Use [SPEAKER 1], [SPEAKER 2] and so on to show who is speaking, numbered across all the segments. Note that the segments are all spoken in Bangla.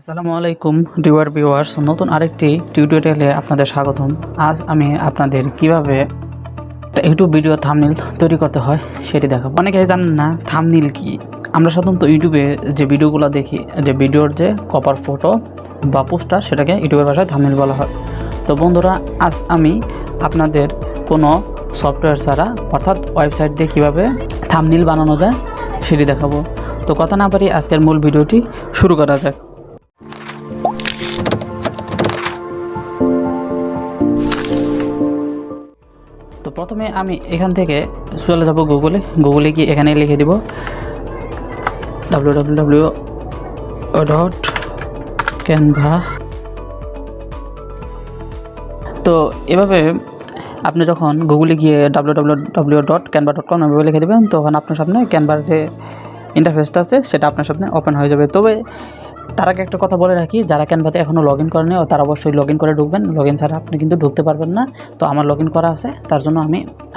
[SPEAKER 1] আসসালামু আলাইকুম ডিয়ার ভিউয়ার্স, নতুন আরেকটি টিউটোরিয়ালে আপনাদের স্বাগতম। আজ আমি আপনাদের কিভাবে একটা ইউটিউব ভিডিও থাম্বনেল তৈরি করতে হয় সেটি দেখাবো। অনেকেই জানেন না থাম্বনেল কি। আমরা সাধারণত ইউটিউবে যে ভিডিওগুলো দেখি, যে ভিডিওর যে কভার ফটো বা পোস্টার, সেটাকে ইউটিউবের ভাষায় থাম্বনেল বলা হয়। তো বন্ধুরা, আজ আমি আপনাদের কোনো সফটওয়্যার ছাড়া অর্থাৎ ওয়েবসাইট দিয়ে কীভাবে থাম্বনেল বানানো যায় সেটি দেখাবো। তো কথা না পারি আজকের মূল ভিডিওটি শুরু করা যাক। তো প্রথমে আমি এখান থেকে চলে যাব গুগলে গিয়ে এখানে লিখে দিব www.canva। তো এভাবে আপনি যখন গুগলে গিয়ে www.canva.com এভাবে লিখে দেবেন, তখন আপনার সামনে ক্যানভার যে ইন্টারফেসটা আছে সেটা আপনার সামনে ওপেন হয়ে যাবে। তবে তার আগে একটা কথা বলে রাখি, যারা ক্যানভাতে এখনও লগ ইন করেনি তারা অবশ্যই লগ ইন করে ঢুকবেন। লগ ইন ছাড়া আপনি কিন্তু ঢুকতে পারবেন না। তো আমার লগ ইন করা আছে, তার জন্য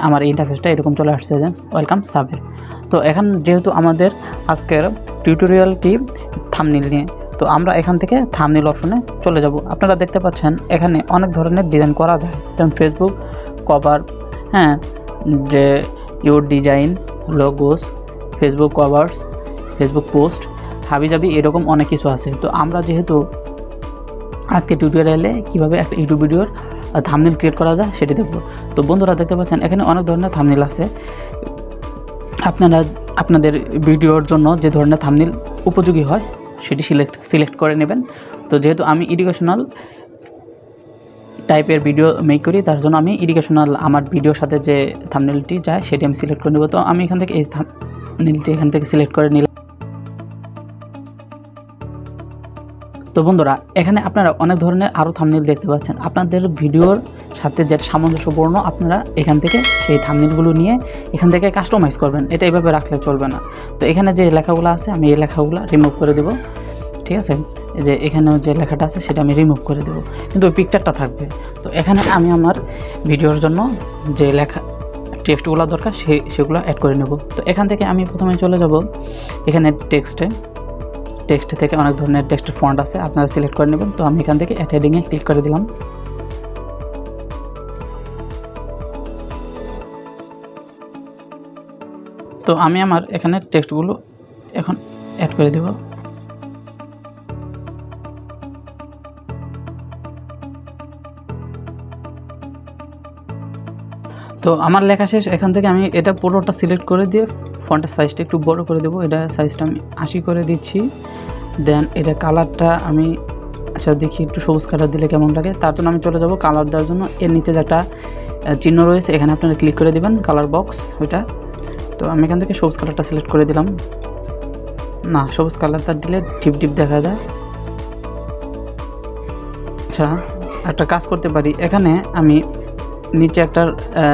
[SPEAKER 1] আমার এই ইন্টারফেসটা এরকম চলে আসছে, ওয়েলকাম সাবের। তো এখন যেহেতু আমাদের আজকের টিউটোরিয়ালটি থাম্বনেল নিয়ে, তো আমরা এখান থেকে থাম্বনেল অপশনে চলে যাব। আপনারা দেখতে পাচ্ছেন এখানে অনেক ধরনের ডিজাইন করা যায়, যেমন ফেসবুক কভার, যে your design, logos, Facebook covers, Facebook post, হাবিজাবি, এরকম অনেক কিছু আছে। তো আমরা যেহেতু আজকে টিউটোরিয়ালে কীভাবে একটা ইউটিউব ভিডিওর থাম্বনেল ক্রিয়েট করা যায় সেটি দেখব। তো বন্ধুরা দেখতে পাচ্ছেন এখানে অনেক ধরনের থাম্বনেল আছে। আপনারা আপনাদের ভিডিওর জন্য যে ধরনের থাম্বনেল উপযোগী হয় সেটি সিলেক্ট করে নেবেন। তো যেহেতু আমি এডুকেশনাল টাইপের ভিডিও মেক করি, তার জন্য আমি আমার ভিডিওর সাথে যে থাম্বনেলটি যায় সেটি আমি সিলেক্ট করে নেব। তো আমি এখান থেকে এই থাম্বনেলটি এখান থেকে সিলেক্ট করে নিলাম। তো বন্ধুরা, এখানে আপনারা অনেক ধরনের আরও থাম্বনেল দেখতে পাচ্ছেন। আপনাদের ভিডিওর সাথে যেটা সামঞ্জস্যপূর্ণ আপনারা এখান থেকে সেই থাম্বনেলগুলো নিয়ে এখান থেকে কাস্টমাইজ করবেন। এটা এইভাবে রাখলে চলবে না। তো এখানে যে লেখাগুলো আছে আমি এই লেখাগুলো রিমুভ করে দেব, ঠিক আছে। এই যে এখানেও যে লেখাটা আছে সেটা আমি রিমুভ করে দেব, কিন্তু ওই পিকচারটা থাকবে। তো এখানে আমি আমার ভিডিওর জন্য যে লেখা টেক্সটগুলো দরকার সেগুলো অ্যাড করে নেব। তো এখান থেকে আমি প্রথমে চলে যাব এখানে টেক্সট থেকে অনেক ধরনের টেক্সটের ফন্ট আছে, আপনারা সিলেক্ট করে নেবেন। তো আমি এখান থেকে অ্যাড হেডিংয়ে ক্লিক করে দিলাম। তো আমি আমার এখানে টেক্সটগুলো এখন অ্যাড করে দেব। তো আমার লেখা শেষ। এখান থেকে আমি এটা পুরোটা সিলেক্ট করে দিয়ে ফন্টের সাইজটা একটু বড় করে দেবো। এটা সাইজটা আমি 80 করে দিচ্ছি। দেন এটা কালারটা আমি দেখি একটু সবুজ কালার দিলে কেমন লাগে। তার জন্য আমি চলে যাব কালার দেওয়ার জন্য। এর নিচে যে একটা চিহ্ন রয়েছে এখানে আপনারা ক্লিক করে দেবেন, কালার বক্স ওইটা। তো আমি এখান থেকে সবুজ কালারটা সিলেক্ট করে দিলাম। না, সবুজ কালারটা দিলে ডিপ দেখা যায়। আচ্ছা, একটা কাজ করতে পারি, এখানে আমি নিচে একটা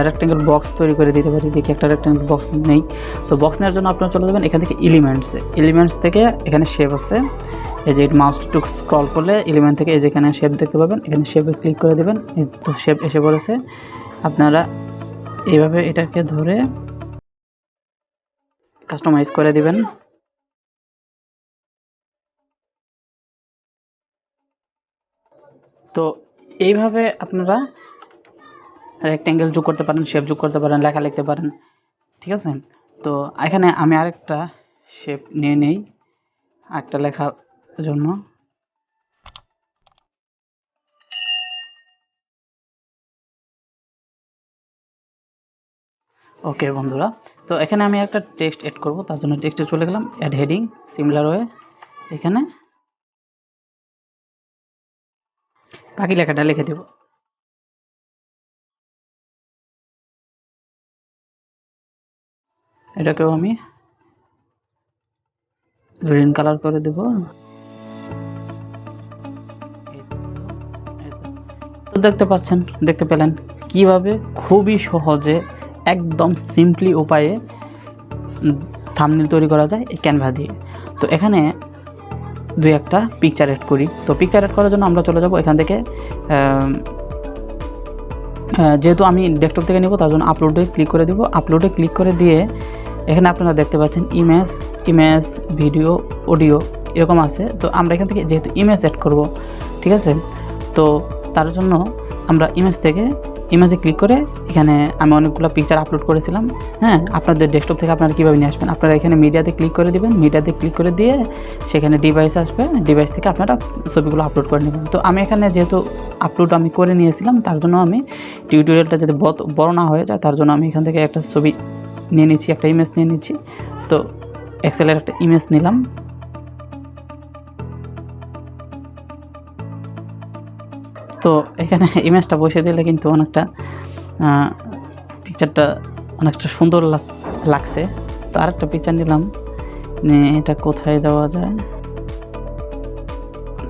[SPEAKER 1] রেক্টেঙ্গেল বক্স তৈরি করে দিতে পারি। দেখি একটা রেক্টেঙ্গেল বক্স নেই। তো বক্স নেওয়ার জন্য আপনারা চলে যাবেন এখান থেকে এলিমেন্টস থেকে এখানে শেপ আছে। এই যে মাউস একটু স্ক্রল করলে এলিমেন্ট থেকে এই যেখানে শেপ দেখতে পাবেন, এখানে শেপে ক্লিক করে দেবেন। এই তো শেপ এসে পড়েছে। আপনারা এইভাবে এটাকে ধরে কাস্টমাইজ করে দিবেন। তো এইভাবে আপনারা রেক্টেঙ্গেল যোগ করতে পারেন, শেপ যোগ করতে পারেন, লেখা লিখতে পারেন, ঠিক আছে। তো এখানে আমি আরেকটা শেপ নিয়ে নেই একটা লেখার জন্য। ওকে বন্ধুরা, তো এখানে আমি একটা টেক্সট এড করব, তার জন্য টেক্সটে চলে গেলাম, অ্যাড হেডিং, সিমিলার ওয়ে এখানে বাকি লেখাটা লিখে দেব। এটাকেও আমি গ্রিন কালার করে দেব। তো দেখতে পেলেন কিভাবে খুবই সহজে একদম সিম্পলি উপায়ে থাম্বনেল তৈরি করা যায় এই ক্যানভা দিয়ে। তো এখানে দুই একটা পিকচার অ্যাড করি। তো পিকচার অ্যাড করার জন্য আমরা চলে যাব এখান থেকে, যেহেতু আমি ডেস্কটপ থেকে নেব তার জন্য আপলোডে ক্লিক করে দেব। আপলোডে ক্লিক করে দিয়ে এখানে আপনারা দেখতে পাচ্ছেন ইমেজ, ভিডিও, অডিও এরকম আছে। তো আমরা এখান থেকে যেহেতু ইমেজ অ্যাড করব, ঠিক আছে, তো তার জন্য আমরা ইমেজ থেকে ইমেজে ক্লিক করে এখানে আমি অনেকগুলো পিকচার আপলোড করেছিলাম। হ্যাঁ, আপনাদের ডেস্কটপ থেকে আপনারা কীভাবে নিয়ে আসবেন, আপনারা এখানে মিডিয়াতে ক্লিক করে দিবেন, মিডিয়াতে ক্লিক করে দিয়ে সেখানে ডিভাইস আসবে, ডিভাইস থেকে আপনারা ছবিগুলো আপলোড করে নেবেন। তো আমি এখানে যেহেতু আপলোড আমি করে নিয়েছিলাম, তার জন্য আমি টিউটোরিয়ালটা যাতে বড় না হয়ে যায় তার জন্য আমি এখান থেকে একটা ছবি নিয়ে নিচ্ছি, একটা ইমেজ নিয়ে নিচ্ছি। তো এক্সেলের একটা ইমেজ নিলাম। তো এখানে ইমেজটা বসিয়ে দিলে কিন্তু অনেকটা পিকচারটা অনেকটা সুন্দর লাগছে। তো আরেকটা পিকচার নিলাম, এটা কোথায় দেওয়া যায়,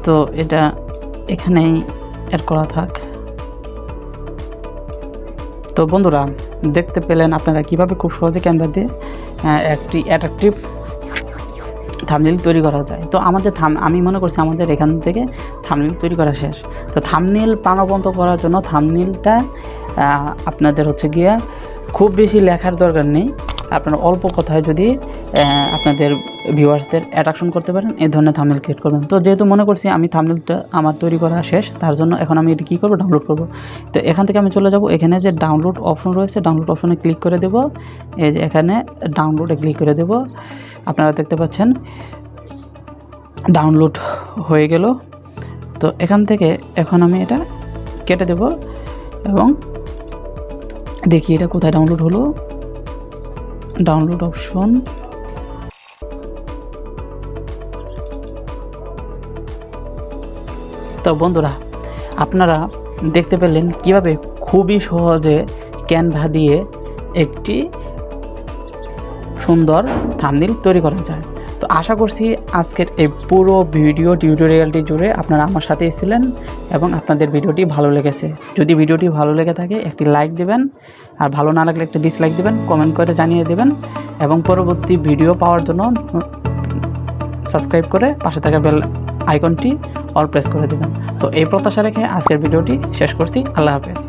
[SPEAKER 1] তো এটা এখানেই অ্যাড করা থাক। তো বন্ধুরা, দেখতে পেলেন আপনারা কিভাবে খুব সহজে ক্যানভা দিয়ে একটি অ্যাট্রাকটিভ থাম্বনেল তৈরি করা যায়। তো আমাদের আমি মনে করছি আমাদের এখান থেকে থাম্বনেল তৈরি করা শেষ। তো থাম্বনেল প্রাণবন্ত করার জন্য থাম্বনেলটা আপনাদের হচ্ছে গিয়ে খুব বেশি লেখার দরকার নেই, আপনারা অল্প কথায় যদি আপনাদের ভিউয়ার্সদের অ্যাট্রাকশন করতে পারেন এই ধরনের থাম্বনেল ক্রিয়েট করবেন। তো যেহেতু মনে করছি আমি থাম্বনেলটা আমার তৈরি করা শেষ, তার জন্য এখন আমি এটি কী করবো, ডাউনলোড করব। তো এখান থেকে আমি চলে যাব, এখানে যে ডাউনলোড অপশন রয়েছে, ডাউনলোড অপশনে ক্লিক করে দেব। এই যে এখানে ডাউনলোডে ক্লিক করে দেব, আপনারা দেখতে পাচ্ছেন ডাউনলোড হয়ে গেল। তো এখান থেকে এখন আমি এটা কেটে দেব এবং দেখি এটা কোথায় ডাউনলোড হলো, ডাউনলোড অপশন। তো বন্ধুরা, আপনারা দেখতে পেলেন কিভাবে খুবই সহজে ক্যানভা দিয়ে একটি সুন্দর থাম্বনেল তৈরি করা যায়। তো আশা করছি আজকের এই পুরো ভিডিও টিউটোরিয়ালটি জুড়ে আপনারা আমার সাথেই ছিলেন এবং আপনাদের ভিডিওটি ভালো লেগেছে। যদি ভিডিওটি ভালো লেগে থাকে একটি লাইক দেবেন, আর ভালো না লাগলে একটি ডিসলাইক দেবেন, কমেন্ট করে জানিয়ে দেবেন এবং পরবর্তী ভিডিও পাওয়ার জন্য সাবস্ক্রাইব করে পাশে থাকা বেল আইকনটি অল প্রেস করে দেবেন। তো এই প্রত্যাশা রেখে আজকের ভিডিওটি শেষ করছি। আল্লাহ হাফেজ।